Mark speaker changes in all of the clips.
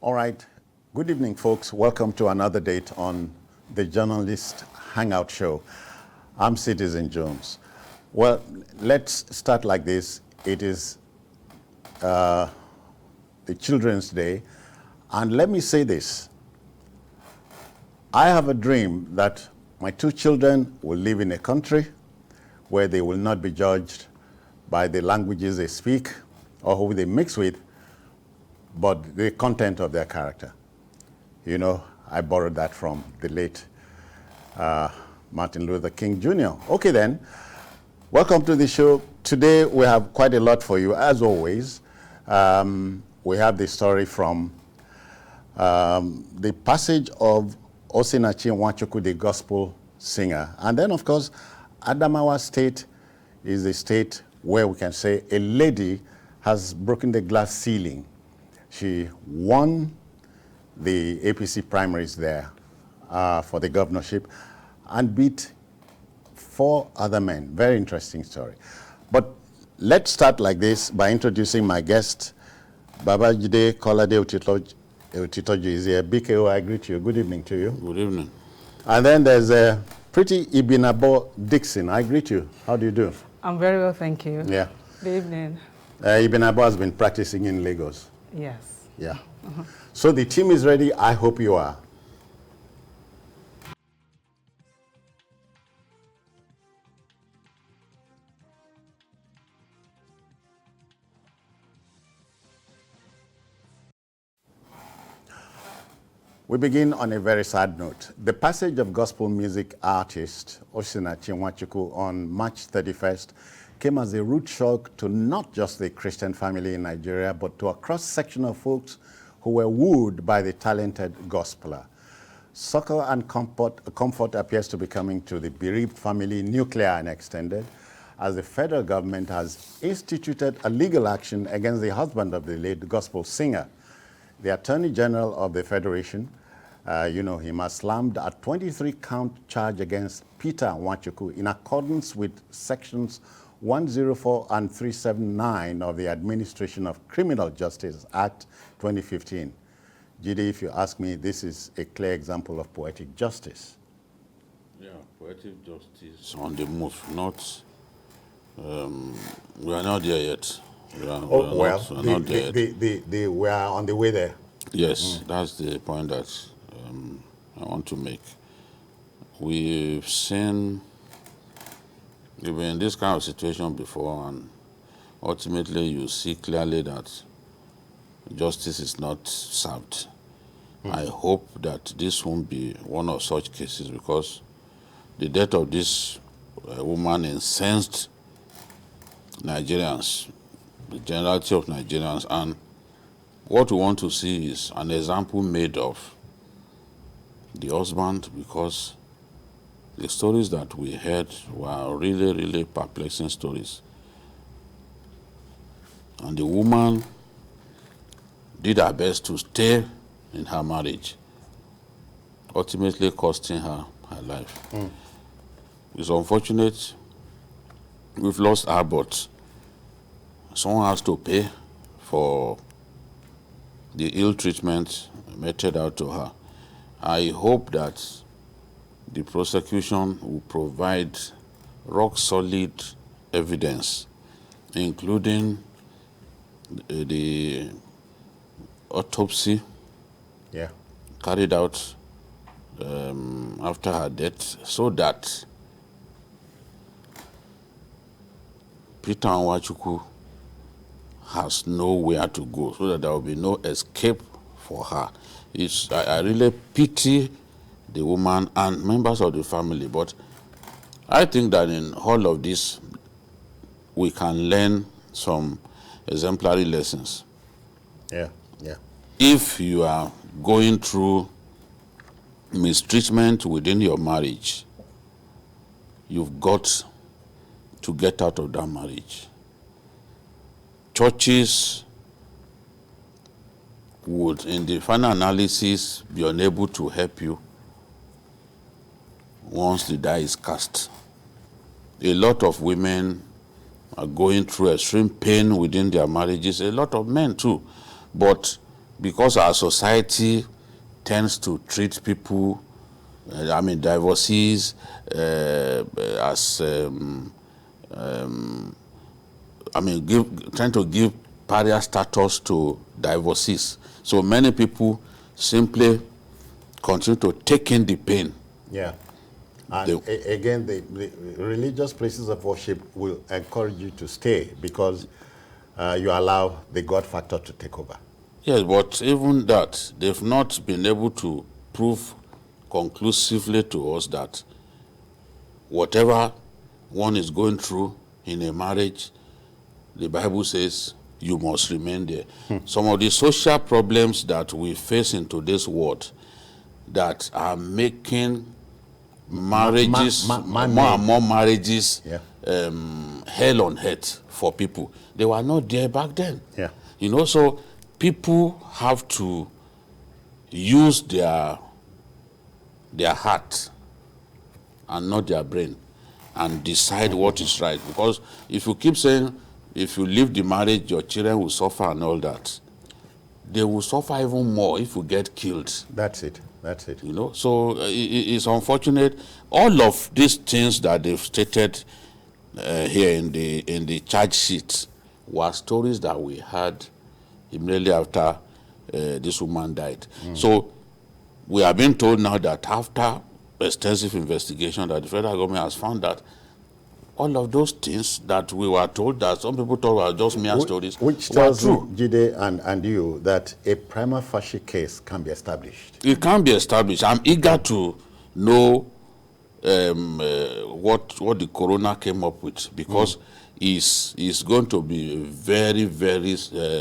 Speaker 1: All right. Good evening, folks. Welcome to another date on the Journalists Hangout show. I'm Citizen Jones. Well, let's start like this. It is the Children's Day. And let me say this. I have a dream that my two children will live in a country where they will not be judged by the languages they speak or who they mix with, but the content of their character. You know, I borrowed that from the late Martin Luther King Jr. Okay then, welcome to the show. Today we have quite a lot for you, as always. We have the story from the passage of Osinachi Nwachukwu, the gospel singer. And then, of course, Adamawa State is a state where we can say a lady has broken the glass ceiling. She won the APC primaries there for the governorship and beat 4 other men. Very interesting story. But let's start like this by introducing my guest, Babajide Kolade Otitoju is here. BKO, I greet you. Good evening to you.
Speaker 2: Good evening.
Speaker 1: And then there's a pretty Ibinabo Dixon. I greet you. How do you do?
Speaker 3: I'm very well, thank you.
Speaker 1: Yeah.
Speaker 3: Good evening.
Speaker 1: Ibinabo has been practicing in Lagos.
Speaker 3: Yes.
Speaker 1: Yeah. So the team is ready. I hope you are. We begin on a very sad note. The passage of gospel music artist Osinachi Nwachukwu on March 31st came as a rude shock to not just the Christian family in Nigeria, but to a cross-section of folks who were wooed by the talented gospeler. Succor and comfort appears to be coming to the bereaved family, nuclear and extended, as the federal government has instituted a legal action against the husband of the late gospel singer. The Attorney General of the Federation, you know him, has slammed a 23-count charge against Peter Nwachukwu in accordance with sections 104 and 379 of the Administration of Criminal Justice Act 2015. Jide, if you ask me, this is a clear example of poetic justice.
Speaker 2: Yeah, poetic justice on the move, not, we are not there yet. We are
Speaker 1: on the way there.
Speaker 2: Yes, that's the point that I want to make. We've been in this kind of situation before, and ultimately you see clearly that justice is not served. I hope that this won't be one of such cases, because the death of this woman incensed Nigerians, the generality of Nigerians, and what we want to see is an example made of the husband, because the stories that we heard were really, really perplexing stories. And the woman did her best to stay in her marriage, ultimately costing her her life. It's unfortunate we've lost her, but someone has to pay for the ill treatment meted out to her. I hope that the prosecution will provide rock-solid evidence, including the autopsy carried out after her death, so that Peter Nwachukwu has nowhere to go, so that there will be no escape for her. I really pity the woman and members of the family, but I think that in all of this, we can learn some exemplary lessons.
Speaker 1: Yeah.
Speaker 2: If you are going through mistreatment within your marriage, you've got to get out of that marriage. Churches would, in the final analysis, be unable to help you once the die is cast. A lot of women are going through extreme pain within their marriages, a lot of men too. But because our society tends to treat people, divorcees, as trying to give pariah status to divorcees. So many people simply continue to take in the pain.
Speaker 1: Yeah. And again, the religious places of worship will encourage you to stay because you allow the God factor to take over.
Speaker 2: Yes, but even that, they've not been able to prove conclusively to us that whatever one is going through in a marriage, the Bible says you must remain there. Some of the social problems that we face in today's world that are making marriages, more and more marriages, hell on earth for people, they were not there back then.
Speaker 1: Yeah.
Speaker 2: You know, so people have to use their heart and not their brain and decide what is right. Because if you keep saying, if you leave the marriage, your children will suffer and all that, they will suffer even more if you get killed.
Speaker 1: That's it. That's it.
Speaker 2: You know, so it's unfortunate. All of these things that they've stated here in the charge sheet were stories that we had immediately after this woman died. So we are being told now that after extensive investigation that the federal government has found that all of those things that we were told that some people thought were just mere stories,
Speaker 1: which tells me, Jide and you, that a prima facie case can be established.
Speaker 2: It can be established. I'm eager to know what the coroner came up with, because it's going to be a very, very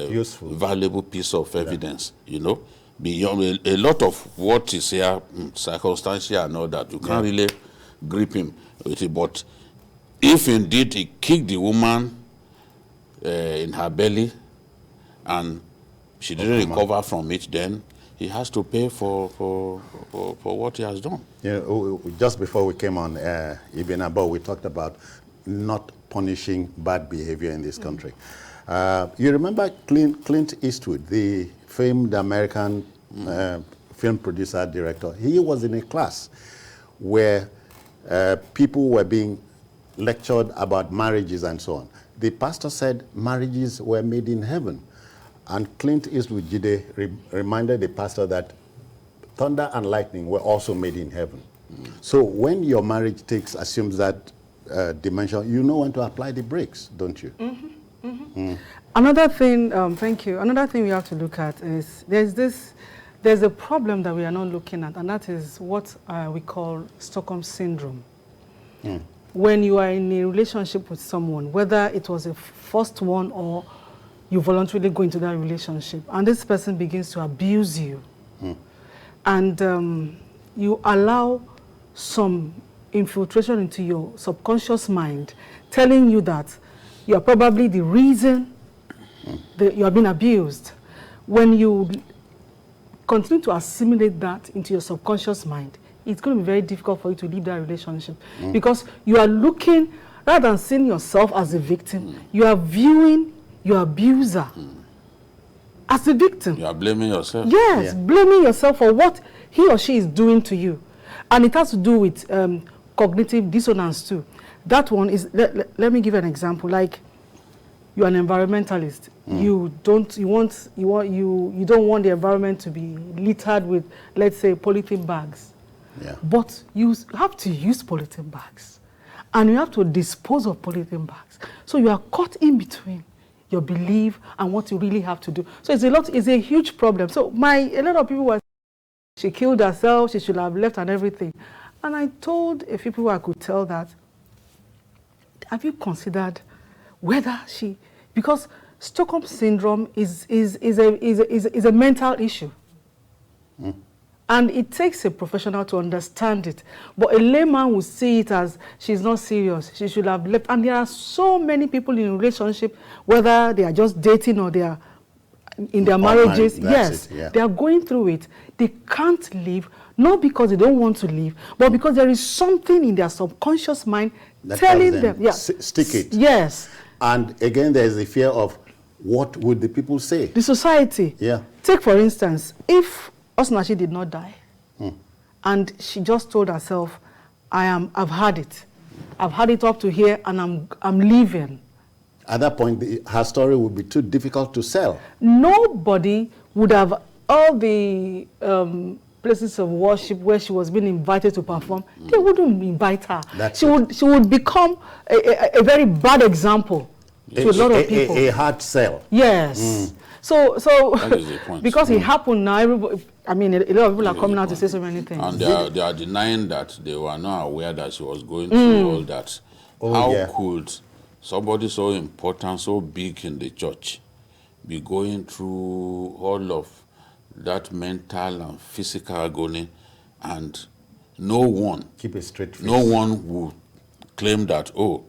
Speaker 1: useful,
Speaker 2: valuable piece of evidence. You know, beyond a lot of what is here, circumstantial and all that, you can't really grip him with it. But if indeed he kicked the woman in her belly and she didn't recover from it, then he has to pay for what he has done.
Speaker 1: You know, just before we came on, Ibn Abba, we talked about not punishing bad behavior in this country. You remember Clint Eastwood, the famed American film producer, director? He was in a class where people were being lectured about marriages and so on. The pastor said marriages were made in heaven. And Clint Eastwood Jide reminded the pastor that thunder and lightning were also made in heaven. So when your marriage assumes that dimension, you know when to apply the brakes, don't you?
Speaker 3: Another thing, thank you. Another thing we have to look at is there's a problem that we are not looking at, and that is what we call Stockholm syndrome. When you are in a relationship with someone, whether it was a first one or you voluntarily go into that relationship, and this person begins to abuse you, and you allow some infiltration into your subconscious mind, telling you that you are probably the reason that you are being abused. When you continue to assimilate that into your subconscious mind, it's going to be very difficult for you to leave that relationship, because you are looking, rather than seeing yourself as a victim, you are viewing your abuser as a victim. You
Speaker 2: are blaming yourself.
Speaker 3: Yes, blaming yourself for what he or she is doing to you. And it has to do with cognitive dissonance too. That one is, let me give an example. Like, you're an environmentalist. You don't want the environment to be littered with, let's say, polythene bags. But you have to use polythene bags, and you have to dispose of polythene bags. So you are caught in between your belief and what you really have to do. So it's a huge problem. So a lot of people were saying she killed herself, she should have left and everything. And I told a few people I could tell that, have you considered whether because Stockholm syndrome is a mental issue. And it takes a professional to understand it. But a layman will see it as, she's not serious, she should have left. And there are so many people in a relationship, whether they are just dating or they are in their marriages, they are going through it. They can't leave, not because they don't want to leave, but because there is something in their subconscious mind that telling them,
Speaker 1: stick it.
Speaker 3: Yes.
Speaker 1: And again, there is the fear of, what would the people say?
Speaker 3: The society. take for instance, if Osinachi did not die, and she just told herself, I've had it. I've had it up to here, and I'm leaving.
Speaker 1: At that point, her story would be too difficult to sell.
Speaker 3: Nobody would have all the places of worship where she was being invited to perform. They wouldn't invite her. She would become a very bad example to a lot of people.
Speaker 1: A hard sell.
Speaker 3: Yes. So
Speaker 2: that is the point.
Speaker 3: because it happened now, everybody, I mean, a lot of people are coming out to say so many things.
Speaker 2: And they are denying that they were not aware that she was going through all that. How could somebody so important, so big in the church, be going through all of that mental and physical agony, and no one,
Speaker 1: keep a straight face.
Speaker 2: No one would claim that, oh,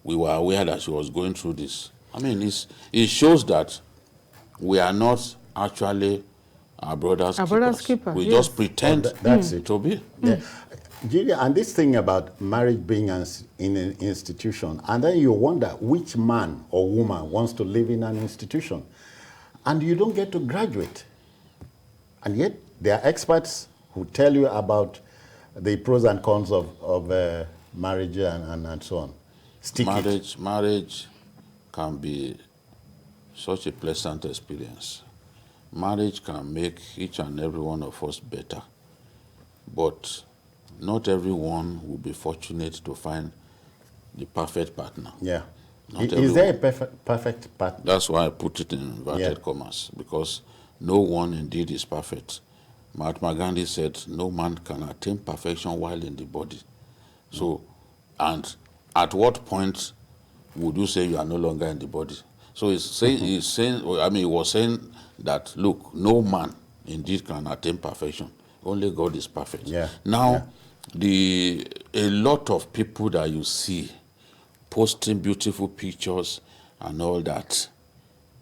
Speaker 2: we were aware that she was going through this. I mean, it shows that we are not actually our brother's keepers. We just pretend to be.
Speaker 1: Yeah. Julia, and this thing about marriage being in an institution, and then you wonder which man or woman wants to live in an institution, and you don't get to graduate. And yet, there are experts who tell you about the pros and cons of marriage and so on.
Speaker 2: Marriage can be such a pleasant experience. Marriage can make each and every one of us better. But not everyone will be fortunate to find the perfect partner.
Speaker 1: Yeah. Is there a perfect partner?
Speaker 2: That's why I put it in inverted commas, because no one indeed is perfect. Mahatma Gandhi said, no man can attain perfection while in the body. So, and at what point would you say you are no longer in the body? So he was saying that, look, no man indeed can attain perfection. Only God is perfect.
Speaker 1: Yeah.
Speaker 2: Now, a lot of people that you see posting beautiful pictures and all that,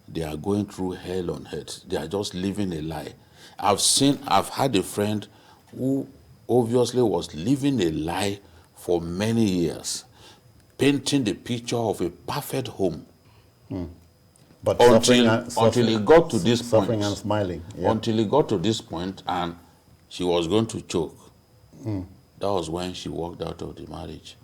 Speaker 2: they are going through hell on earth. They are just living a lie. I've had a friend who obviously was living a lie for many years, painting the picture of a perfect home.
Speaker 1: But
Speaker 2: until he got to this point.
Speaker 1: Suffering and smiling. Yeah.
Speaker 2: Until he got to this point and she was going to choke. That was when she walked out of the marriage.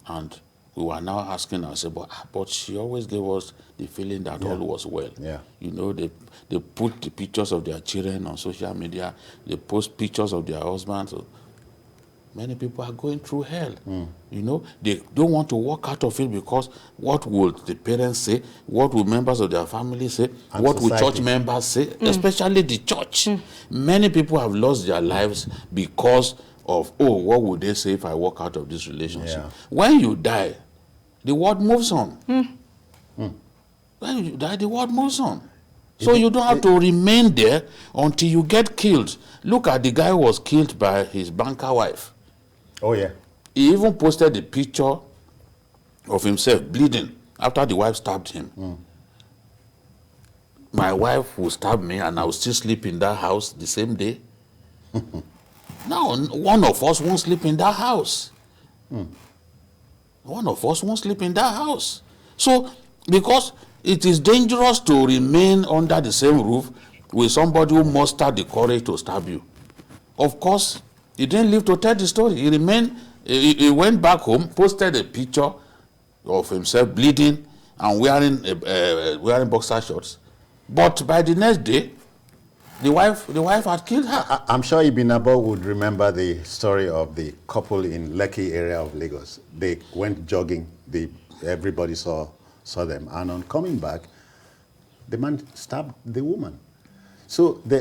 Speaker 2: And we were now asking ourselves, but she always gave us the feeling that all was well.
Speaker 1: Yeah.
Speaker 2: You know, they put the pictures of their children on social media. They post pictures of their husbands. So many people are going through hell. You know, they don't want to walk out of it because what would the parents say? What would members of their family say? And what society. Would church members say? Especially the church. Many people have lost their lives because of, what would they say if I walk out of this relationship? Yeah. When you die, the world moves on. When you die, the world moves on. So you don't have to remain there until you get killed. Look at the guy who was killed by his banker wife.
Speaker 1: Oh, yeah.
Speaker 2: He even posted a picture of himself bleeding after the wife stabbed him. My wife will stab me and I will still sleep in that house the same day. Now, one of us won't sleep in that house. One of us won't sleep in that house. So, because it is dangerous to remain under the same roof with somebody who mustered the courage to stab you. Of course, he didn't live to tell the story. He went back home, posted a picture of himself bleeding and wearing boxer shorts. But by the next day, the wife had killed her.
Speaker 1: I'm sure Ibn Abo would remember the story of the couple in Lekki area of Lagos. They went jogging. Everybody saw them. And on coming back, the man stabbed the woman. So we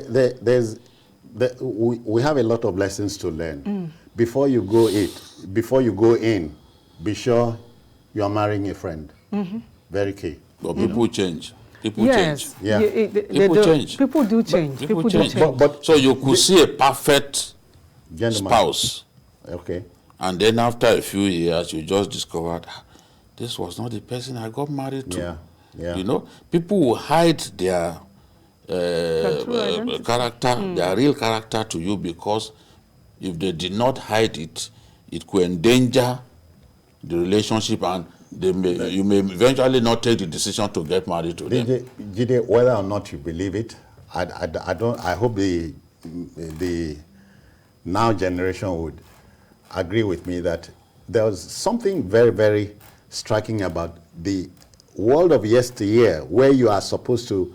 Speaker 1: have a lot of lessons to learn. Before you go in, be sure you are marrying a friend. Very key.
Speaker 2: But people change. People change.
Speaker 1: Yeah.
Speaker 2: People change.
Speaker 3: People do change. People do change.
Speaker 2: But so you could see a perfect spouse.
Speaker 1: Okay.
Speaker 2: And then after a few years, you just discovered, this was not the person I got married to.
Speaker 1: Yeah.
Speaker 2: You know, people will hide their character, their real character to you, because if they did not hide it, it could endanger the relationship, and you may eventually not take the decision to get married to them.
Speaker 1: Jide, whether or not you believe it, I hope the now generation would agree with me that there was something very, very striking about the world of yesteryear, where you are supposed to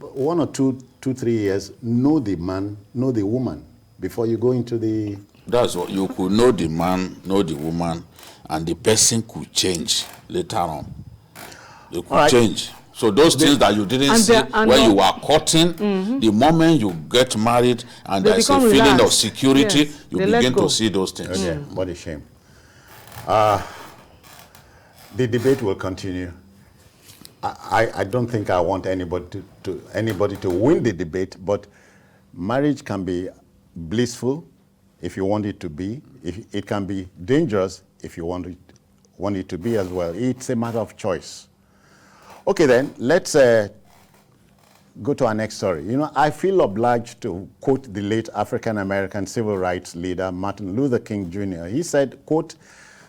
Speaker 1: 1 or 2, 3 years know the man, know the woman before you go into the.
Speaker 2: That's what you could know the man, know the woman, and the person could change later on. They could change. So those things that you didn't see when you were courting, the moment you get married and there's a feeling of security, you begin to see those things.
Speaker 1: Okay, what a shame. The debate will continue. I don't think I want anybody to win the debate, but marriage can be blissful if you want it to be. It can be dangerous if you want it to be as well. It's a matter of choice. Okay, then, let's go to our next story. You know, I feel obliged to quote the late African-American civil rights leader, Martin Luther King Jr. He said, quote,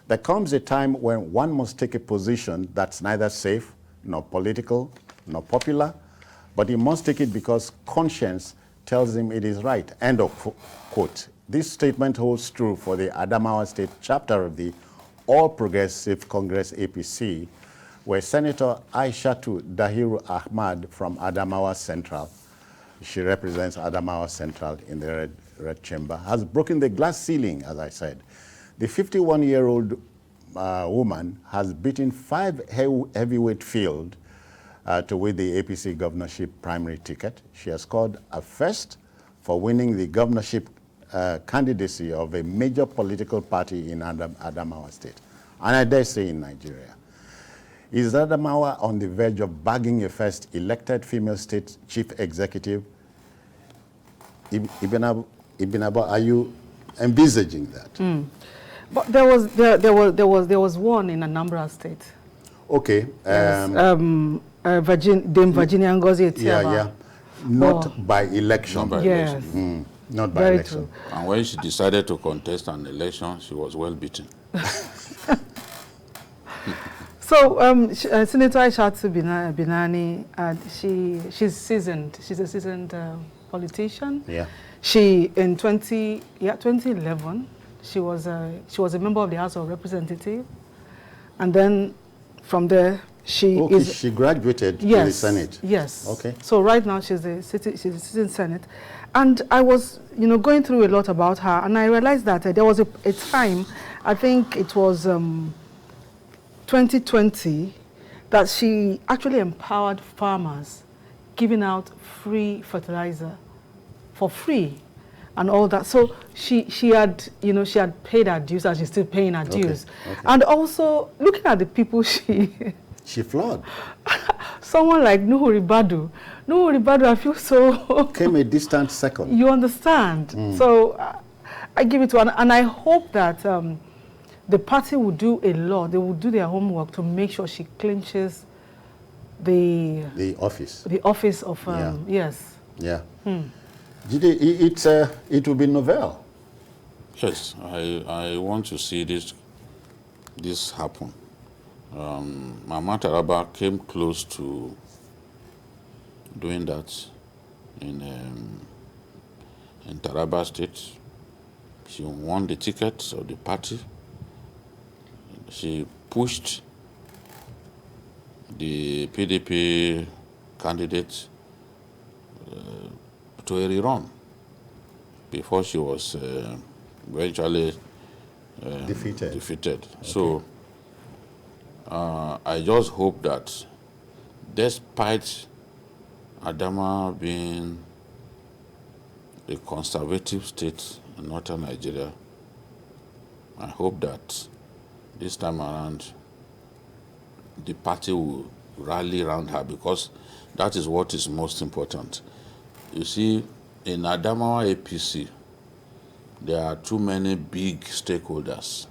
Speaker 1: "There comes a time when one must take a position that's neither safe, nor political, nor popular, but he must take it because conscience tells him it is right," end of quote. This statement holds true for the Adamawa State chapter of the All Progressive Congress APC, where Senator Aishatu Dahiru Ahmad from Adamawa Central, she represents Adamawa Central in the red chamber, has broken the glass ceiling, as I said. The 51-year-old woman has beaten 5 heavyweight field to win the APC governorship primary ticket. She has scored a first for winning the governorship candidacy of a major political party in Adamawa State, and I dare say in Nigeria. Is Adamawa on the verge of bagging a first elected female state chief executive? Ibinaba, are you envisaging that?
Speaker 3: But there was one in Anambra State.
Speaker 1: Okay.
Speaker 3: Yes. Dame Virginia Ngozi Etiaba.
Speaker 1: Yeah. Not by election.
Speaker 2: Not by election.
Speaker 1: Not by
Speaker 3: Very
Speaker 1: election.
Speaker 3: true.
Speaker 2: And when she decided to contest an election, she was well beaten.
Speaker 3: So Senator Aishatu Binani, she's seasoned. She's a seasoned politician.
Speaker 1: Yeah.
Speaker 3: She in 2011, she was a member of the House of Representatives, and then from there she
Speaker 1: graduated to the Senate.
Speaker 3: Yes.
Speaker 1: Okay.
Speaker 3: So right now she's a sitting Senate, and I was going through a lot about her, and I realized that there was a time, I think it was 2020, that she actually empowered farmers, giving out free fertilizer for free and all that. So she had paid her dues, and she's still paying her dues. Okay. And also looking at the people she
Speaker 1: flawed.
Speaker 3: Someone like Nuhu Ribadu, I feel so
Speaker 1: came a distant second.
Speaker 3: You understand? So I give it to her, and I hope that the party will do a lot. They will do their homework to make sure she clinches the office. The office of yes.
Speaker 1: Yeah. It will be novel.
Speaker 2: Yes, I want to see this happen. Mama Taraba came close to doing that in Taraba State. She won the ticket of the party. She pushed the PDP candidate to a rerun before she was eventually defeated. Okay. So I just hope that despite Adama being a conservative state in northern Nigeria, I hope that this time around the party will rally around her, because that is what is most important. You see, in Adamawa APC, there are too many big stakeholders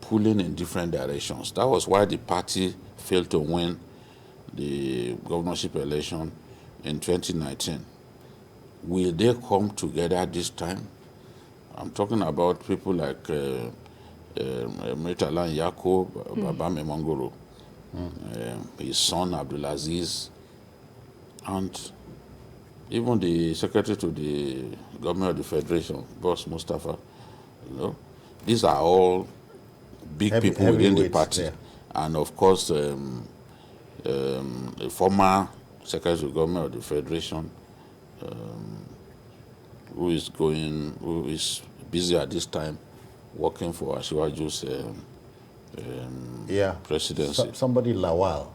Speaker 2: pulling in different directions. That was why the party failed to win the governorship election in 2019. Will they come together this time? I'm talking about people like Murtala Yako, Baba Memongoro, his son Abdulaziz, And even the secretary to the government of the federation, Boss Mustafa, these are all big people within the party.
Speaker 1: There.
Speaker 2: And of course, the former secretary to the government of the federation, who is busy at this time working for Asiwaju's presidency.
Speaker 1: Somebody Lawal.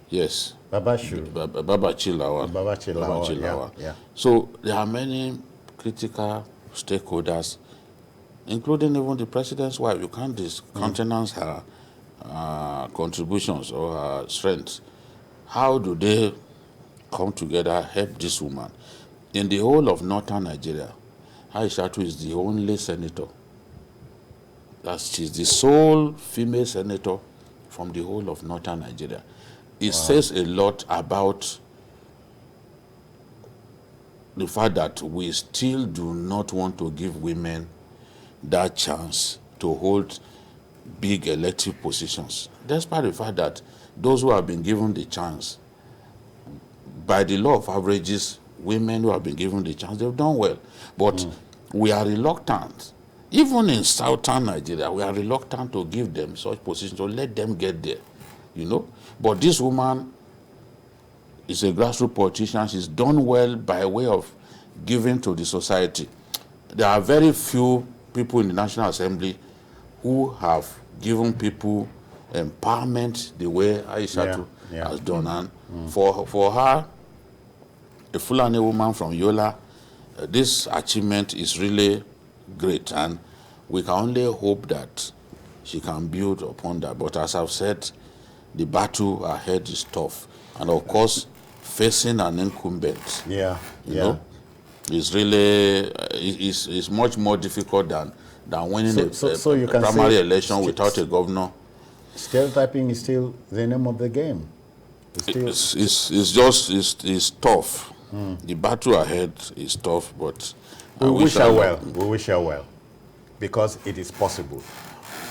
Speaker 2: Yes.
Speaker 1: Babashu.
Speaker 2: Babachi Lawal.
Speaker 1: Yeah.
Speaker 2: So there are many critical stakeholders, including even the president's wife. You can't discountenance her contributions or her strengths. How do they come together, help this woman? In the whole of northern Nigeria, Aishatu is the only senator. She's the sole female senator from the whole of northern Nigeria. It says a lot about the fact that we still do not want to give women that chance to hold big elective positions, despite the fact that those who have been given the chance, by the law of averages, women who have been given the chance, they've done well. But we are reluctant, even in southern Nigeria, we are reluctant to give them such positions, to let them get there, But this woman is a grassroots politician. She's done well by way of giving to the society. There are very few people in the National Assembly who have given people empowerment the way Aishatu has done. And for her, a Fulani woman from Yola, this achievement is really great, and we can only hope that she can build upon that. But as I've said, the battle ahead is tough, and of course, facing an incumbent, is really is much more difficult than winning a primary election without a governor.
Speaker 1: Stereotyping is still the name of the game.
Speaker 2: It's tough. The battle ahead is tough, but
Speaker 1: we wish her well. We wish her well, because it is possible.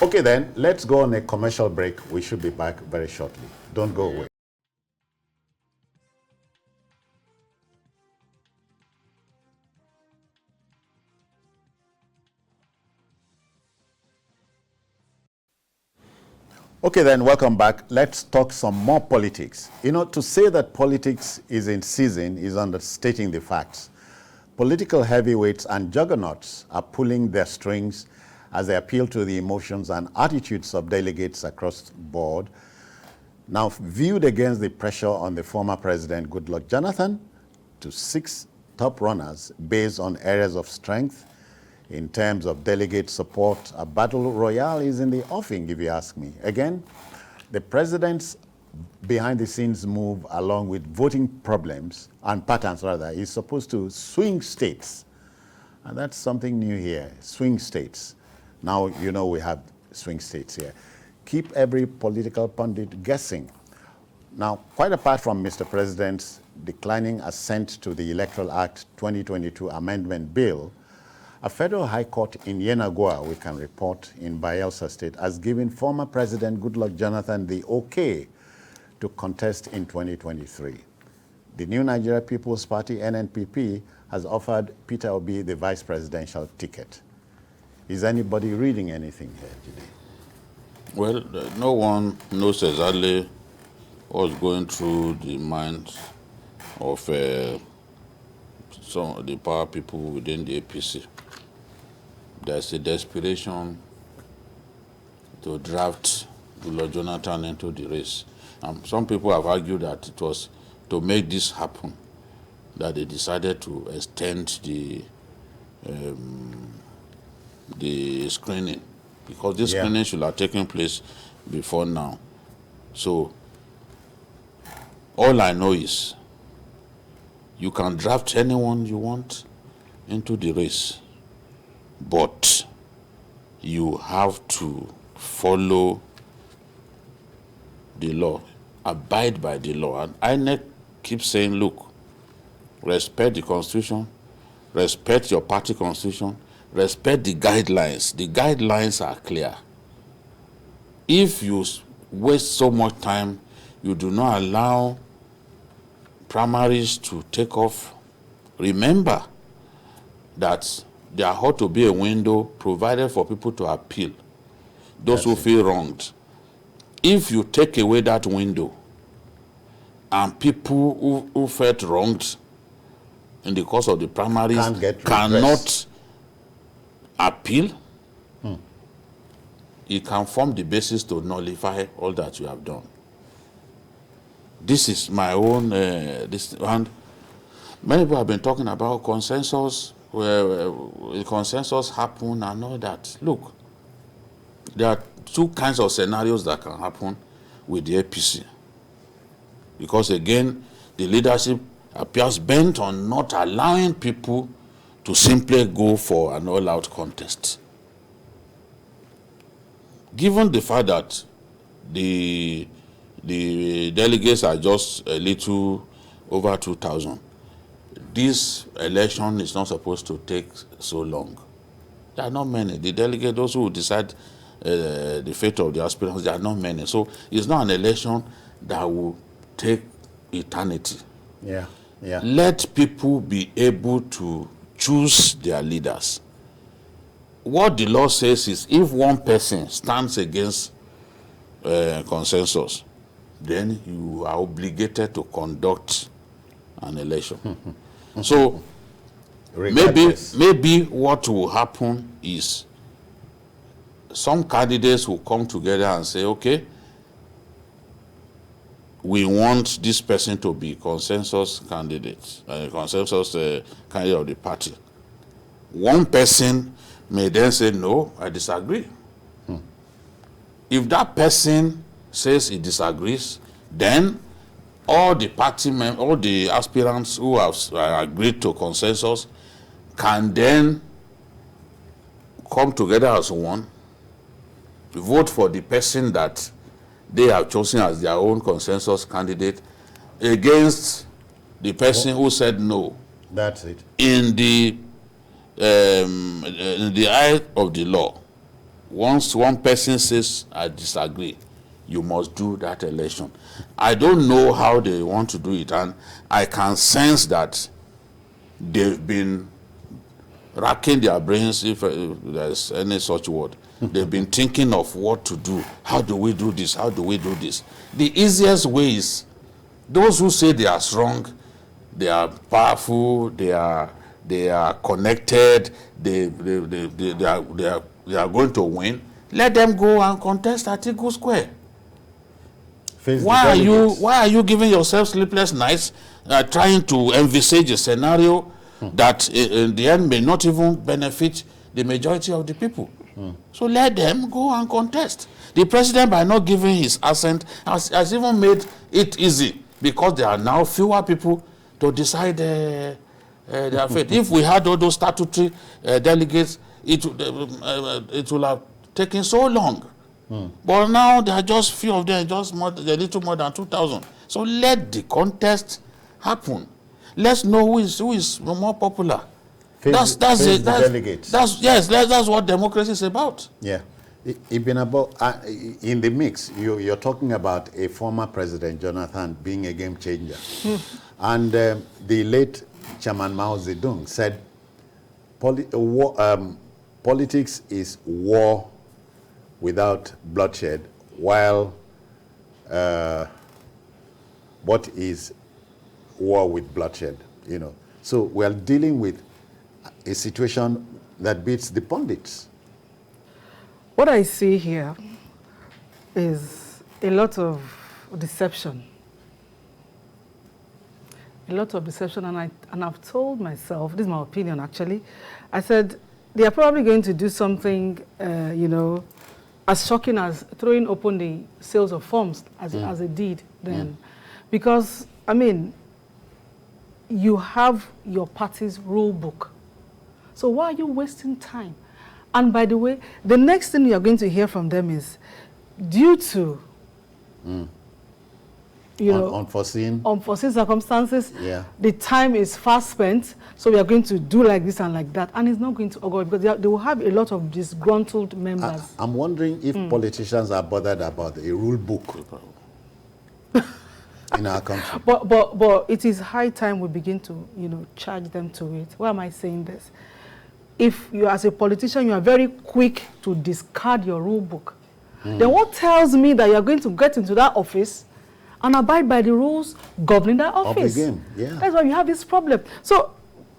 Speaker 1: Okay, then let's go on a commercial break. We should be back very shortly. Don't go away. Okay, then, welcome back. Let's talk some more politics. To say that politics is in season is understating the facts. Political heavyweights and juggernauts are pulling their strings as they appeal to the emotions and attitudes of delegates across the board. Now, viewed against the pressure on the former President Goodluck Jonathan to 6 top runners based on areas of strength, in terms of delegate support, a battle royale is in the offing, if you ask me. Again, the president's behind-the-scenes move, along with voting problems and patterns, rather, is supposed to swing states. And that's something new here, swing states. Now, we have swing states here. Keep every political pundit guessing. Now, quite apart from Mr. President's declining assent to the Electoral Act 2022 Amendment Bill, a federal high court in Yenagoa, we can report, in Bayelsa State, has given former President Goodluck Jonathan the okay to contest in 2023. The New Nigeria People's Party, NNPP, has offered Peter Obi the vice presidential ticket. Is anybody reading anything here today?
Speaker 2: Well, no one knows exactly what's going through the minds of some of the power people within the APC. There's a desperation to draft Goodluck Jonathan into the race. Some people have argued that it was to make this happen that they decided to extend the screening, because this screening should have taken place before now. So all I know is you can draft anyone you want into the race, but you have to follow the law, abide by the law. And INEC keeps saying, look, respect the Constitution, respect your party constitution, respect the guidelines. The guidelines are clear. If you waste so much time, you do not allow primaries to take off, remember that there ought to be a window provided for people to appeal, those who feel wronged. If you take away that window and people who felt wronged in the course of the primaries cannot appeal, it can form the basis to nullify all that you have done. This is my own, and many people have been talking about consensus, where consensus happen and all that. Look, there are two kinds of scenarios that can happen with the APC. Because again, the leadership appears bent on not allowing people to simply go for an all-out contest. Given the fact that the delegates are just a little over 2,000, this election is not supposed to take so long. There are not many. The delegates, those who decide the fate of the aspirants, there are not many. So it's not an election that will take eternity.
Speaker 1: Yeah, yeah.
Speaker 2: Let people be able to choose their leaders. What the law says is if one person stands against consensus, then you are obligated to conduct an election. So maybe what will happen is some candidates will come together and say, okay, we want this person to be consensus candidate, consensus candidate of the party. One person may then say, no, I disagree. If that person says he disagrees, then all the party members, all the aspirants who have agreed to consensus can then come together as one, vote for the person that they have chosen as their own consensus candidate against the person who said no.
Speaker 1: That's it.
Speaker 2: In the eye of the law, once one person says, I disagree, you must do that election. I don't know how they want to do it, and I can sense that they've been racking their brains, if there's any such word. They've been thinking of what to do. How do we do this? How do we do this? The easiest way is those who say they are strong, they are powerful, they are connected, they are going to win. Let them go and contest at Eagle Square. Why are you giving yourself sleepless nights trying to envisage a scenario that in the end may not even benefit the majority of the people? So let them go and contest. The president, by not giving his assent, has even made it easy because there are now fewer people to decide their fate. If we had all those statutory delegates, it would have taken so long. But now there are just few of them, just a little more than 2,000. So let the contest happen. Let's know who is more popular. That's what democracy is about.
Speaker 1: Yeah. In the mix, you're talking about a former President Jonathan being a game changer. And the late Chairman Mao Zedong said, politics is war without bloodshed, while what is war with bloodshed, you know. So we are dealing with a situation that beats the pundits.
Speaker 3: What I see here is a lot of deception. A lot of deception, and I've told myself, this is my opinion actually, I said they are probably going to do something, you know, as shocking as throwing open the sales of forms as they did then. Because, I mean, you have your party's rule book. So why are you wasting time? And by the way, the next thing you're going to hear from them is, due to you know, unforeseen circumstances, the time is fast spent, so we are going to do like this and like that, and it's not going to go because they will have a lot of disgruntled members.
Speaker 1: I'm wondering if politicians are bothered about a rule book. in our country.
Speaker 3: But it is high time we begin to, charge them to it. Why am I saying this? If you, as a politician, you are very quick to discard your rule book, then what tells me that you are going to get into that office and abide by the rules governing that office?
Speaker 1: Of the game, yeah.
Speaker 3: That's why you have this problem. So,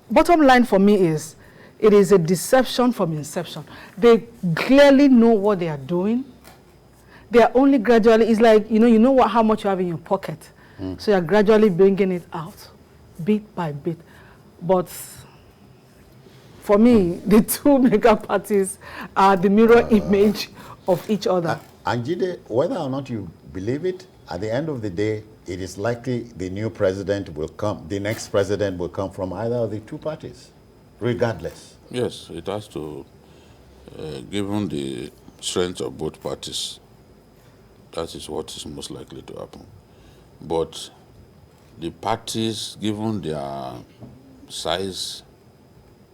Speaker 3: bottom line for me is, it is a deception from inception. They clearly know what they are doing. They are only gradually, it's like, how much you have in your pocket. So you're gradually bringing it out, bit by bit. But for me, the two mega parties are the mirror image of each other.
Speaker 1: And Jide, whether or not you believe it, at the end of the day, it is likely the new president will come, the next president will come from either of the two parties, regardless.
Speaker 2: Yes, it has to, given the strength of both parties, that is what is most likely to happen. But the parties, given their size,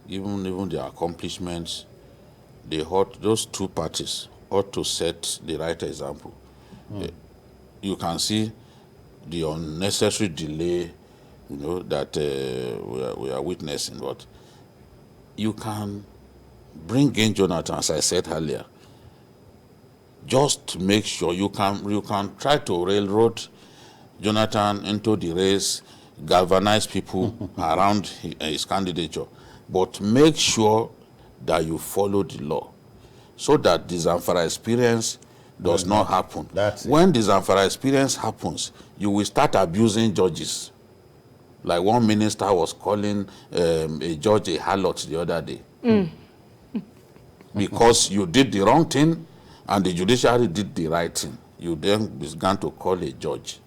Speaker 2: even their accomplishments, those two parties ought to set the right example. You can see the unnecessary delay, that we are witnessing. But you can bring in Jonathan, as I said earlier, just to make sure you can try to railroad Jonathan into the race, galvanize people around his candidature, but make sure that you follow the law so that the Zamfara experience does not happen. When the Zamfara experience happens, you will start abusing judges. Like one minister was calling a judge a harlot the other day. Because you did the wrong thing and the judiciary did the right thing. You then began to call a judge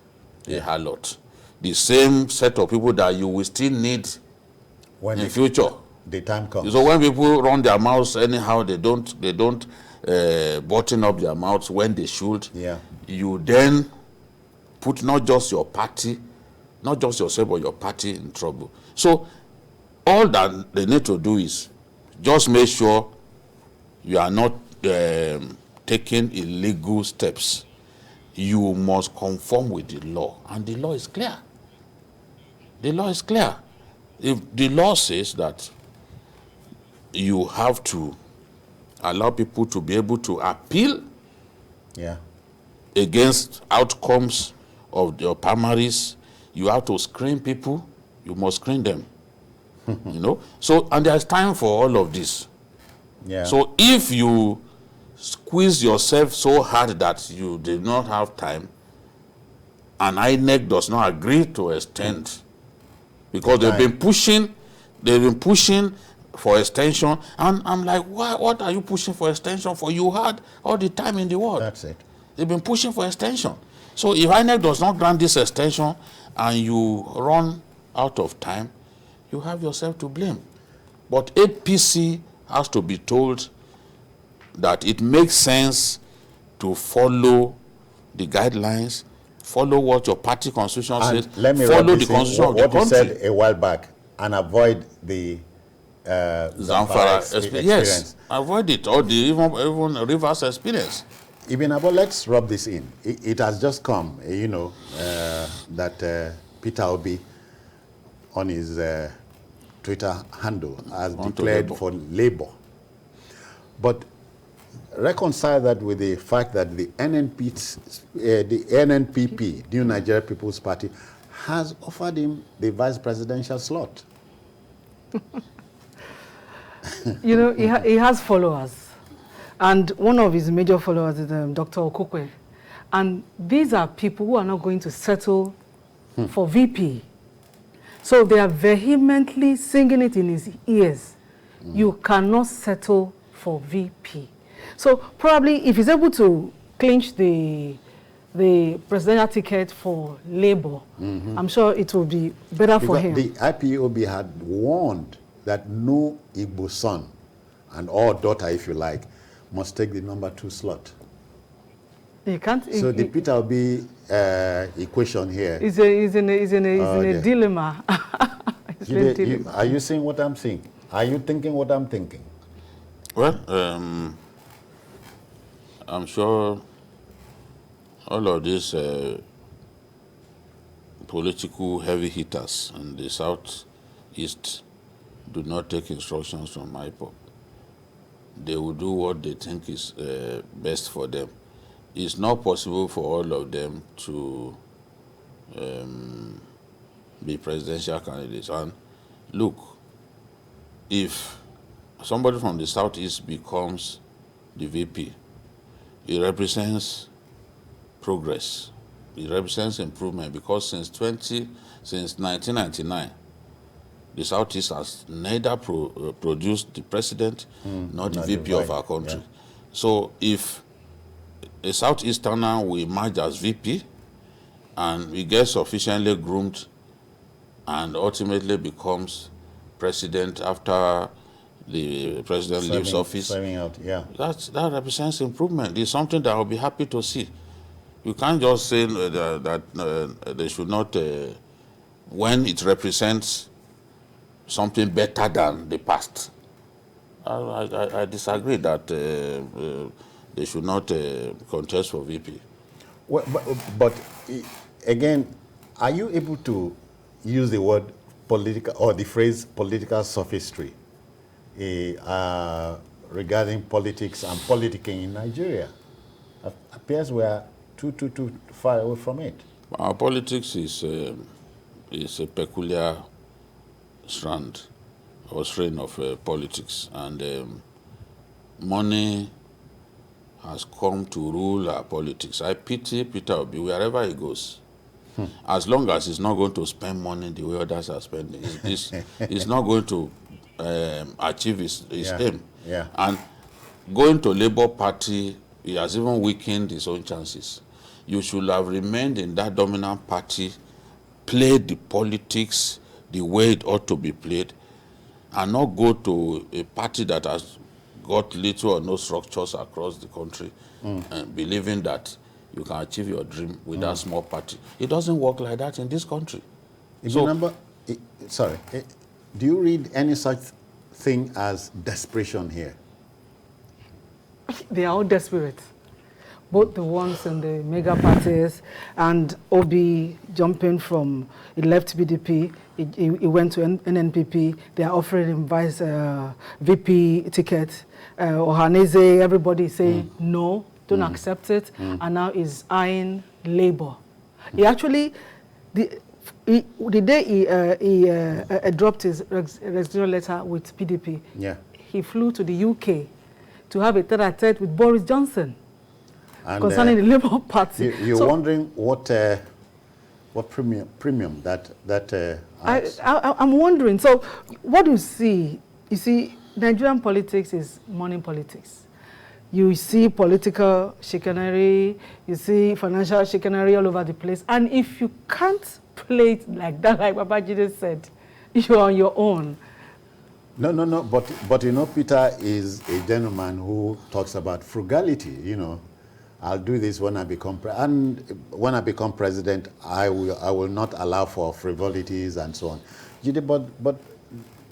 Speaker 2: a harlot. The same set of people that you will still need in future.
Speaker 1: The time comes.
Speaker 2: So when people run their mouths anyhow, they don't button up their mouths when they should.
Speaker 1: Yeah.
Speaker 2: You then put not just your party, not just yourself, but your party in trouble. So all that they need to do is just make sure you are not taking illegal steps. You must conform with the law, and the law is clear. The law is clear. If the law says that you have to allow people to be able to appeal against outcomes of your primaries, you have to screen people, you must screen them. So, and there's time for all of this.
Speaker 1: Yeah.
Speaker 2: So if you squeeze yourself so hard that you did not have time, and INEC does not agree to extend, because they've been pushing for extension, and I'm like, what are you pushing for extension for? You had all the time in the world.
Speaker 1: That's it.
Speaker 2: They've been pushing for extension. So if INEC does not grant this extension and you run out of time, you have yourself to blame. But APC has to be told that it makes sense to follow the guidelines, follow what your party constitution says, follow the constitution of the country.
Speaker 1: What you said a while back, and avoid the
Speaker 2: Zamfara experience. Yes, avoid it, or the even Rivers experience.
Speaker 1: Ibn Abo, let's rub this in. It has just come, that Peter Obi on his Twitter handle has declared for Labour. But reconcile that with the fact that the NNPP, New Nigeria People's Party, has offered him the vice presidential slot.
Speaker 3: He has followers. And one of his major followers is Dr. Okukwe. And these are people who are not going to settle for VP. So they are vehemently singing it in his ears. You cannot settle for VP. So probably if he's able to clinch the presidential ticket for Labour, I'm sure it will be better for him.
Speaker 1: The IPOB had warned that no Igbo son and or daughter, if you like, must take the number 2 slot.
Speaker 3: You can't.
Speaker 1: So the Peter Obi equation here
Speaker 3: is in a dilemma.
Speaker 1: Are you seeing what I'm seeing? Are you thinking what I'm thinking?
Speaker 2: Well, I'm sure all of this political heavy hitters in the Southeast do not take instructions from IPOB. They will do what they think is best for them. It's not possible for all of them to be presidential candidates. And look, if somebody from the Southeast becomes the VP, it represents progress. It represents improvement, because since 1999, the Southeast has neither produced the president nor the VP of our country. Yeah. So if a Southeasterner will emerge as VP and he gets sufficiently groomed and ultimately becomes president after the president leaves office, that represents improvement. It's something that I'll be happy to see. You can't just say that they should not, when it represents something better than the past. I disagree that they should not contest for VP.
Speaker 1: Well, but again, are you able to use the word political or the phrase political sophistry regarding politics and politicking in Nigeria? It appears we are too far away from it.
Speaker 2: Our politics is a peculiar strand or strain of politics, and money has come to rule our politics. I pity Peter Obi wherever he goes. As long as he's not going to spend money the way others are spending, he's not going to achieve his aim.
Speaker 1: Yeah.
Speaker 2: And going to Labour Party, he has even weakened his own chances. You should have remained in that dominant party, played the politics the way it ought to be played, and not go to a party that has got little or no structures across the country, believing that you can achieve your dream with that small party. It doesn't work like that in this country.
Speaker 1: Do you read any such thing as desperation here?
Speaker 3: They are all desperate. Both the ones in the mega parties and Obi jumping from, he left BDP, he went to NNPP, they are offering him vice VP ticket. Ohaneze, everybody is saying no, don't accept it, and now he's eyeing Labour. He actually, the day he dropped his resignation letter with PDP, he flew to the UK to have a tete-a-tete with Boris Johnson. And, concerning the Labour Party.
Speaker 1: You're wondering what premium that
Speaker 3: I'm wondering. So what do you see? You see, Nigerian politics is money politics. You see political chicanery, you see financial chicanery all over the place. And if you can't play it like that, like Babajide said, you're on your own.
Speaker 1: No. But you know, Peter is a gentleman who talks about frugality. You know, I'll do this when I become president, I will not allow for frivolities and so on. But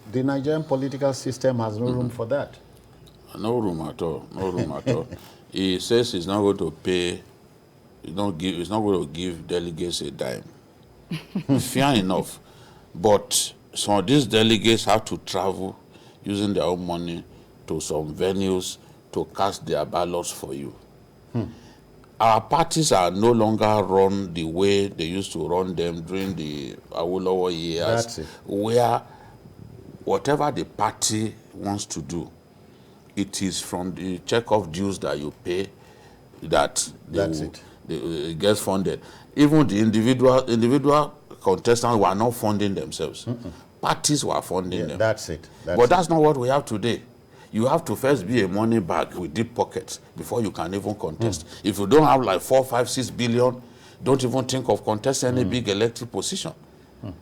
Speaker 1: the Nigerian political system has no room for that.
Speaker 2: No room at all. No room at all. He says he's not going to pay. He's not going to give delegates a dime. Fair enough, but some of these delegates have to travel using their own money to some venues to cast their ballots for you. Our parties are no longer run the way they used to run them during the Awolowo years, where whatever the party wants to do, it is from the check-off dues that you pay that it gets funded. Even the individual contestants were not funding themselves. Parties were funding them. But that's not what we have today. You have to first be a money bag with deep pockets before you can even contest. If you don't have like 4, 5, 6 billion, don't even think of contesting any big elected position.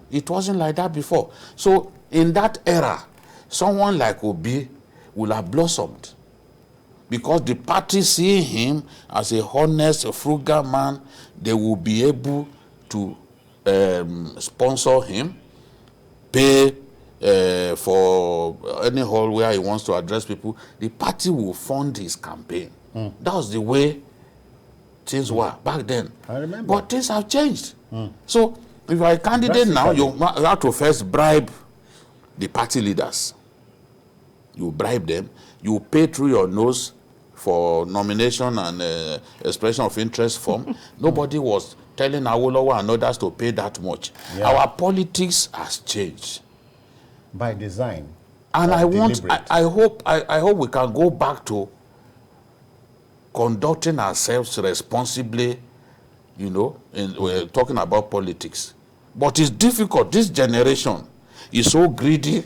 Speaker 2: It wasn't like that before. So in that era, someone like Obi will have blossomed because the party see him as a honest, frugal man. They will be able to sponsor him, pay for any hall where he wants to address people. The party will fund his campaign. That was the way things were back then.
Speaker 1: I remember.
Speaker 2: But things have changed. So If you are a candidate now, you have to first bribe the party leaders. You bribe them. You pay through your nose for nomination and expression of interest form. Nobody was telling Awolowo and others to pay that much. Yeah. Our politics has changed.
Speaker 1: By design.
Speaker 2: And I hope we can go back to conducting ourselves responsibly, you know, we're talking about politics. But it's difficult. This generation is so greedy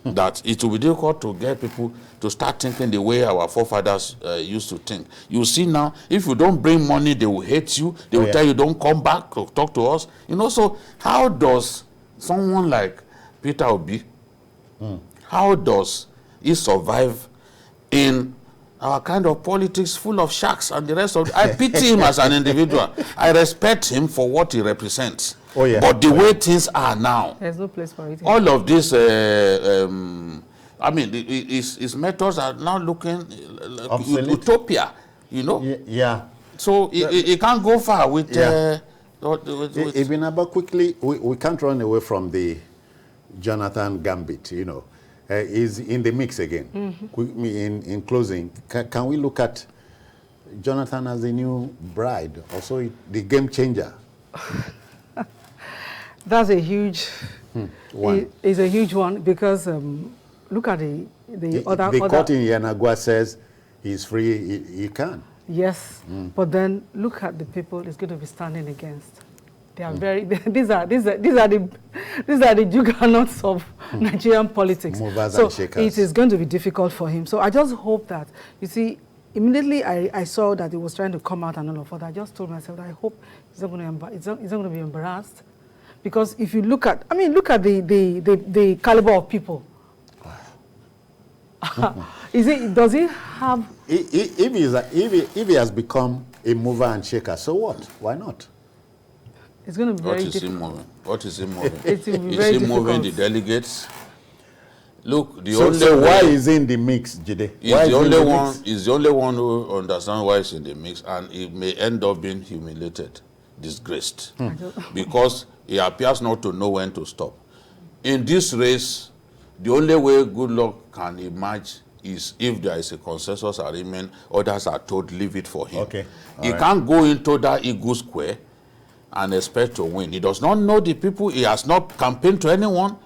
Speaker 2: that it will be difficult to get people to start thinking the way our forefathers used to think. You see now, if you don't bring money, they will hate you. They will tell you, don't come back to talk to us. You know, so how does someone like Peter Obi, how does he survive in our kind of politics full of sharks and the rest of it? I pity him as an individual. I respect him for what he represents. Oh, yeah. But the way things are now,
Speaker 3: there's no place for it.
Speaker 2: All of this, I mean, his methods are now looking like utopia, you know?
Speaker 1: Yeah.
Speaker 2: So he can't go far with...
Speaker 1: Ibinaba, quickly, we can't run away from the Jonathan gambit, you know. Is in the mix again. In closing, can we look at Jonathan as the new bride, also the game changer?
Speaker 3: That's a huge
Speaker 1: one.
Speaker 3: It's a huge one because look at the other.
Speaker 1: The court in Yanagwa says he's free. He can.
Speaker 3: Yes, but then look at the people he's going to be standing against. They are very. These are the juggernauts of Nigerian politics.
Speaker 1: Movers
Speaker 3: so
Speaker 1: and shakers.
Speaker 3: it is going to be difficult for him. So I just hope that, you see, immediately I saw that he was trying to come out and all of that. I just told myself that I hope he's not going to be embarrassed, because if you look at, I mean, look at the caliber of people. Does he have?
Speaker 1: If he has become a mover and shaker, so what? Why not?
Speaker 3: It's going to be very difficult.
Speaker 2: What is he moving?
Speaker 3: Is he
Speaker 2: moving the delegates? Look,
Speaker 1: why is he in the mix, Jide?
Speaker 2: He's the only one who understands why he's in the mix, and he may end up being humiliated, disgraced, because he appears not to know when to stop. In this race, the only way Goodluck can emerge is if there is a consensus agreement, others are told leave it for him.
Speaker 1: Okay.
Speaker 2: He can't go into that Eagle Square and expect to win. He does not know the people. He has not campaigned to anyone.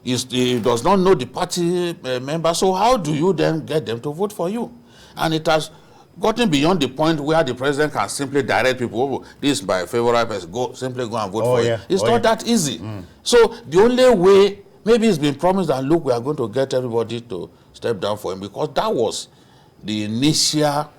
Speaker 2: He does not know the party members. So how do you then get them to vote for you? And it has gotten beyond the point where the president can simply direct people, oh, this is my favorite person, simply go and vote for him. It's not that easy. So the only way, maybe it's been promised that, look, we are going to get everybody to step down for him, because that was the initial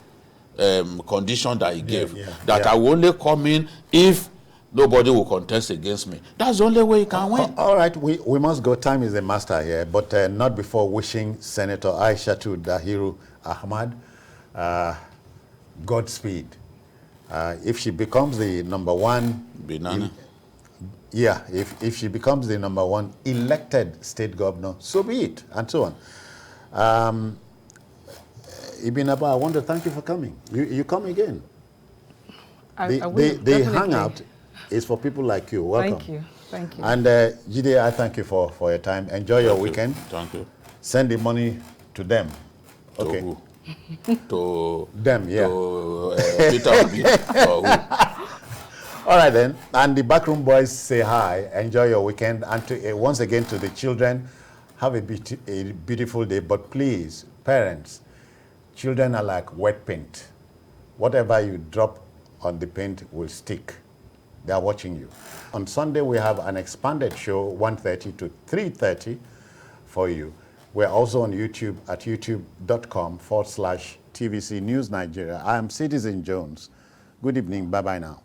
Speaker 2: condition that he gave, that I will only come in if nobody will contest against me. That's the only way he can win.
Speaker 1: All right, we must go. Time is a master here, but not before wishing Senator Aishatu Dahiru Ahmad Godspeed. If she becomes the number one... if she becomes the number one elected state governor, so be it, and so on. Ibinaba, I want to thank you for coming. You come again. The hangout is for people like you. Welcome.
Speaker 3: Thank you.
Speaker 1: And Jide, I thank you for your time. Enjoy your weekend.
Speaker 2: Thank you.
Speaker 1: Send the money to them. Okay.
Speaker 2: To who? To
Speaker 1: them, yeah.
Speaker 2: To Peter Obi, or who?
Speaker 1: All right then. And the backroom boys say hi. Enjoy your weekend. And to, once again to the children, have a beautiful day. But please, parents, children are like wet paint. Whatever you drop on the paint will stick. They are watching you. On Sunday, we have an expanded show, 1:30 to 3:30 for you. We're also on YouTube at youtube.com/TVC News Nigeria. I am Citizen Jones. Good evening. Bye-bye now.